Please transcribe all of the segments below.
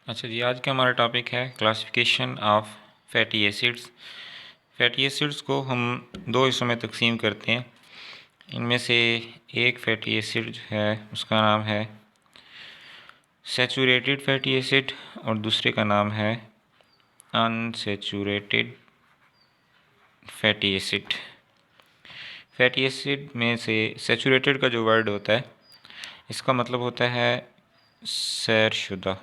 अच्छा जी, आज का हमारा टॉपिक है classification of fatty acids. Fatty acids को हम दो हिस्सों में तकसीम करते हैं। इनमें से एक फैटी एसिड है, उसका नाम है सैचुरेटेड फैटी एसिड और दूसरे का नाम है unsaturated fatty acid. Fatty acid में से सैचुरेटेड का जो वर्ड होता है, इसका मतलब होता है सैरशुदा।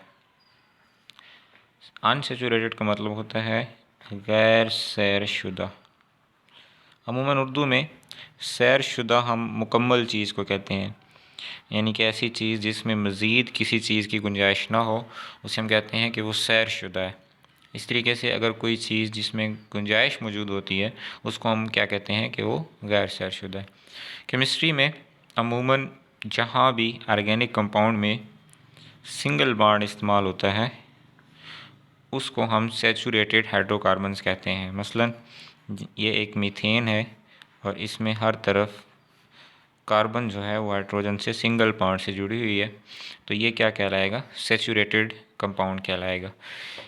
अनसैचुरेटेड का मतलब होता है गैर सैरशुदा। अमूमन उर्दू में सैरशुदा हम मुकम्मल चीज़ को कहते हैं, यानी कि ऐसी चीज़ जिसमें मज़ीद किसी चीज़ की गुंजाइश ना हो, उसे हम कहते हैं कि वो सैरशुदा है। इस तरीके से अगर कोई चीज़ जिसमें गुंजाइश मौजूद होती है, उसको हम क्या कहते हैं कि वो गैर सैरशुदा है। केमिस्ट्री में अमूमन जहाँ भी ऑर्गेनिक कंपाउंड में सिंगल बॉन्ड इस्तेमाल होता है, उसको हम सैचुरेटेड हाइड्रोकार्बन्स कहते हैं। मसलन ये एक मीथेन है और इसमें हर तरफ कार्बन जो है वो हाइड्रोजन से सिंगल बॉन्ड से जुड़ी हुई है, तो ये क्या कहलाएगा? सैचुरेटेड कंपाउंड कहलाएगा।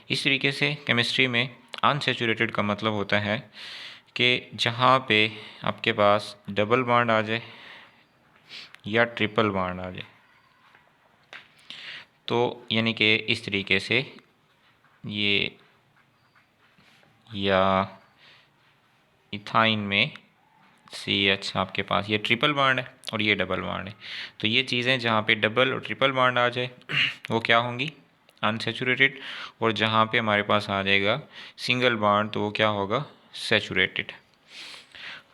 इस तरीके से केमिस्ट्री में अनसैचुरेटेड का मतलब होता है कि जहाँ पे आपके पास डबल बॉन्ड आ जाए या ट्रिपल बॉन्ड आ जाए, तो यानी कि इस तरीके से ये या इथाइन में CH आपके पास ये ट्रिपल बॉन्ड है और ये डबल बॉन्ड है, तो ये चीज़ें जहाँ पे डबल और ट्रिपल बॉन्ड आ जाए वो क्या होंगी? अनसैचुरेटेड। और जहाँ पे हमारे पास आ जाएगा सिंगल बॉन्ड तो वो क्या होगा? सैचुरेटेड।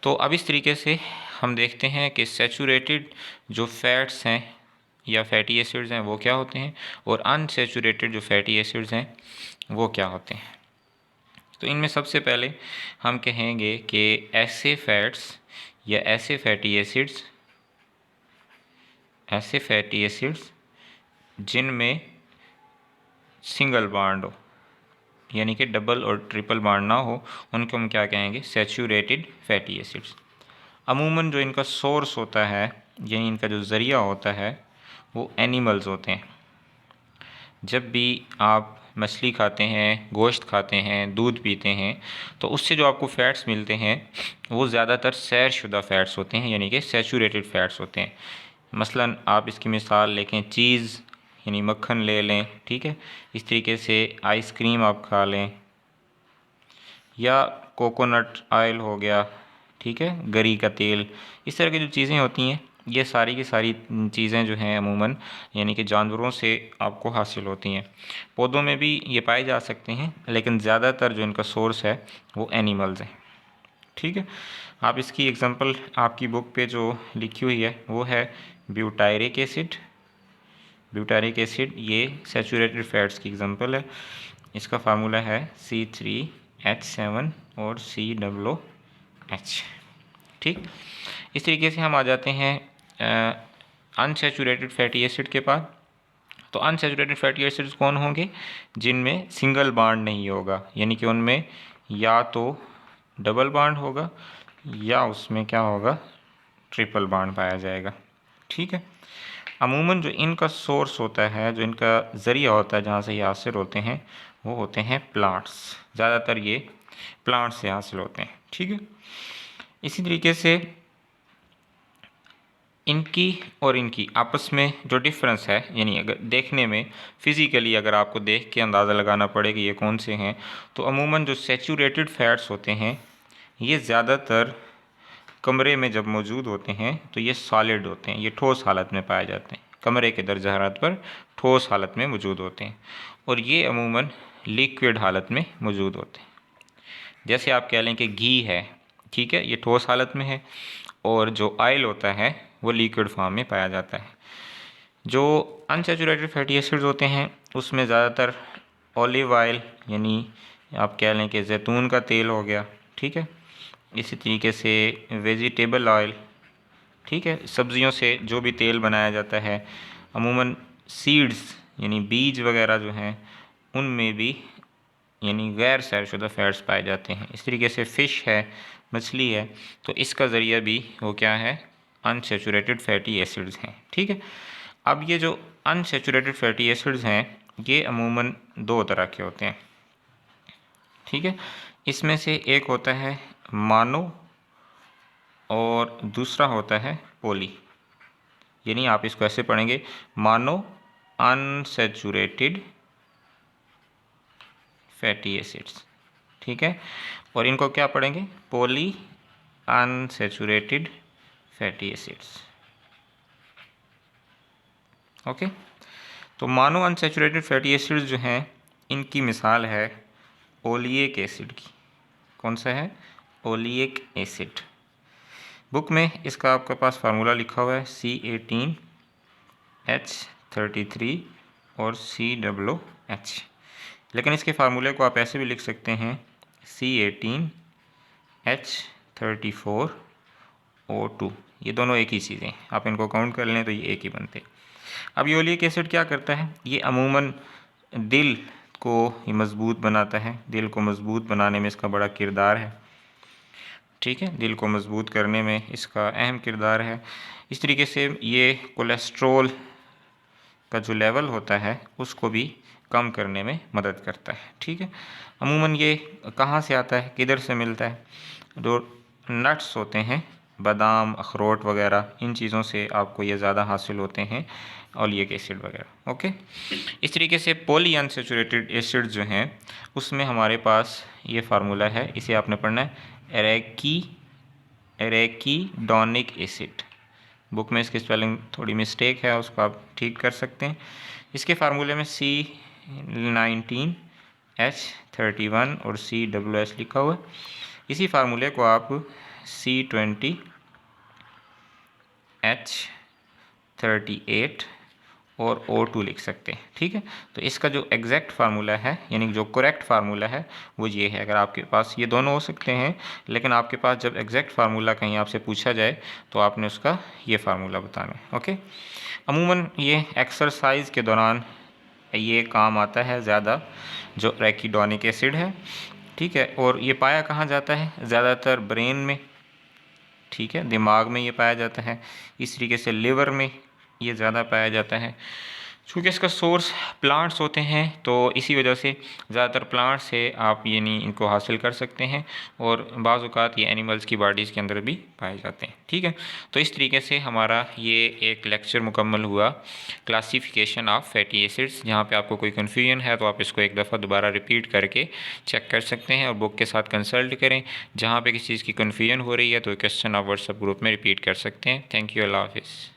तो अब इस तरीके से हम देखते हैं कि सैचुरेटेड जो फैट्स हैं या फैटी एसिड्स हैं वो क्या होते हैं, और अनसैचुरेटेड जो फैटी एसिड्स हैं वो क्या होते हैं। तो इनमें सबसे पहले हम कहेंगे कि ऐसे फैट्स या ऐसे फैटी एसिड्स जिनमें सिंगल बॉन्ड हो, यानी कि डबल और ट्रिपल बॉन्ड ना हो, उनको हम क्या कहेंगे? Saturated fatty acids. अमूमन जो इनका सोर्स होता है, यानी इनका जो ज़रिया होता है, वो एनिमल्स होते हैं। जब भी आप मछली खाते हैं, गोश्त खाते हैं, दूध पीते हैं, तो उससे जो आपको फ़ैट्स मिलते हैं वो ज़्यादातर सैरशुदा फ़ैट्स होते हैं, यानी कि सैचुरेटेड फ़ैट्स होते हैं। मसलन आप इसकी मिसाल लें, चीज़ यानी मक्खन ले लें, ठीक है। इस तरीके से आइसक्रीम आप खा लें, या कोकोनट ऑयल हो गया, ठीक है, गरी का तेल। इस तरह की जो चीज़ें होती हैं, ये सारी की सारी चीज़ें जो हैं अमूमन यानी कि जानवरों से आपको हासिल होती हैं। पौधों में भी ये पाए जा सकते हैं, लेकिन ज़्यादातर जो इनका सोर्स है वो एनिमल्स हैं, ठीक है। आप इसकी एग्जांपल आपकी बुक पे जो लिखी हुई है वो है ब्यूटायरिक एसिड। ब्यूटारिक एसिड ये सैचुरेटेड फैट्स की एग्जांपल है। इसका फार्मूला है C3H7 और COOH, ठीक। इस तरीके से हम आ जाते हैं अनसैचुरेटेड फैटी एसिड के पास। तो अनसैचुरेटेड फैटी एसिड्स कौन होंगे? जिनमें सिंगल बॉन्ड नहीं होगा, यानी कि उनमें या तो डबल बॉन्ड होगा या उसमें क्या होगा? ट्रिपल बॉन्ड पाया जाएगा, ठीक है। अमूमन जो इनका सोर्स होता है, जो इनका ज़रिया होता है जहाँ से ये हासिल होते हैं, वो होते हैं प्लांट्स। ज़्यादातर ये प्लांट्स से हासिल होते हैं, ठीक है। इसी तरीके से इनकी और इनकी आपस में जो डिफरेंस है, यानी अगर देखने में फिज़िकली अगर आपको देख के अंदाज़ा लगाना पड़े कि ये कौन से हैं, तो अमूमन जो सैचुरेटेड फैट्स होते हैं ये ज़्यादातर कमरे में जब मौजूद होते हैं तो ये सॉलिड होते हैं, ये ठोस हालत में पाए जाते हैं, कमरे के दर्जा हरारत पर ठोस हालत में मौजूद होते हैं। और ये अमूमन लिक्विड हालत में मौजूद होते हैं। जैसे आप कह लें कि घी है, ठीक है, ये ठोस हालत में है, और जो ऑयल होता है वो लिक्विड फॉर्म में पाया जाता है। जो अनसैचुरेटेड फैटी एसिड्स होते हैं उसमें ज़्यादातर ऑलिव ऑयल, यानी आप कह लें कि जैतून का तेल हो गया, ठीक है। इसी तरीके से वेजिटेबल ऑयल, ठीक है, सब्जियों से जो भी तेल बनाया जाता है, अमूमन सीड्स यानी बीज वगैरह जो हैं उनमें भी यानी गैर सैरशुदा फैट्स पाए जाते हैं। इस तरीके से फ़िश है, मछली है, तो इसका ज़रिया भी वो क्या है? अनसैचुरेटेड फैटी एसिड्स हैं, ठीक है। अब ये जो अनसैचुरेटेड फैटी एसिड्स हैं ये अमूमन दो तरह के होते हैं, ठीक है। इसमें से एक होता है मानो और दूसरा होता है पोली। यानी आप इसको ऐसे पढ़ेंगे, मानो अनसैचुरेटेड फैटी एसिड्स, ठीक है। और इनको क्या पढ़ेंगे, पोली अनसैचुरेटेड फैटी एसिड्स, ओके। तो मानो अनसैचुरेटेड फैटी एसिड्स जो हैं, इनकी मिसाल है ओलिएक एसिड की। कौन सा है, ओलिएक एसिड। बुक में इसका आपके पास फार्मूला लिखा हुआ है C18H33 और COOH, लेकिन इसके फार्मूले को आप ऐसे भी लिख सकते हैं C18H34O2। ये दोनों एक ही चीज़ें, आप इनको काउंट कर लें तो ये एक ही बनते। अब ये ओलिक एसिड क्या करता है, ये अमूमन दिल को मज़बूत बनाता है। दिल को मज़बूत बनाने में इसका बड़ा किरदार है, ठीक है। दिल को मज़बूत करने में इसका अहम किरदार है। इस तरीके से ये कोलेस्ट्रॉल का जो लेवल होता है उसको भी कम करने में मदद करता है, ठीक है। अमूमन ये कहाँ से आता है, किधर से मिलता है, जो नट्स होते हैं, बादाम, अखरोट वगैरह, इन चीज़ों से आपको ये ज़्यादा हासिल होते हैं ओलिक एसिड वगैरह, ओके। इस तरीके से पॉली अनसैचुरेटेड एसिड जो हैं उसमें हमारे पास ये फार्मूला है, इसे आपने पढ़ना है एरेकीडोनिक एसिड। बुक में इसकी स्पेलिंग थोड़ी मिस्टेक है, उसको आप ठीक कर सकते हैं। इसके फार्मूले में C19H31 और COOH लिखा हुआ है। इसी फार्मूले को आप C20H38 और O2 लिख सकते हैं, ठीक है। तो इसका जो एग्जैक्ट फार्मूला है, यानी जो करेक्ट फार्मूला है वो ये है। अगर आपके पास ये दोनों हो सकते हैं, लेकिन आपके पास जब एग्जैक्ट फार्मूला कहीं आपसे पूछा जाए तो आपने उसका ये फार्मूला बताना है, ओके। अमूमन ये एक्सरसाइज के दौरान ये काम आता है ज़्यादा, जो एरेकीडोनिक एसिड है, ठीक है। और ये पाया कहाँ जाता है, ज़्यादातर ब्रेन में, ठीक है, दिमाग में ये पाया जाता है। इस तरीके से लिवर में ये ज़्यादा पाया जाता है। चूँकि इसका सोर्स प्लांट्स होते हैं तो इसी वजह से ज़्यादातर प्लांट से आप यानी इनको हासिल कर सकते हैं, और बाज़ औक़ात ये एनिमल्स की बॉडीज़ के अंदर भी पाए जाते हैं, ठीक है। तो इस तरीके से हमारा ये एक लेक्चर मुकम्मल हुआ, क्लासिफिकेशन ऑफ फैटी एसिड्स। जहाँ पे आपको कोई कन्फ्यूजन है तो आप इसको एक दफ़ा दोबारा रिपीट करके चेक कर सकते हैं और बुक के साथ कंसल्ट करें। जहाँ पे किसी चीज़ की कन्फ्यूजन हो रही है तो क्वेश्चन आप व्हाट्सएप ग्रुप में रिपीट कर सकते हैं। थैंक यू, अल्लाह हाफ़िज़।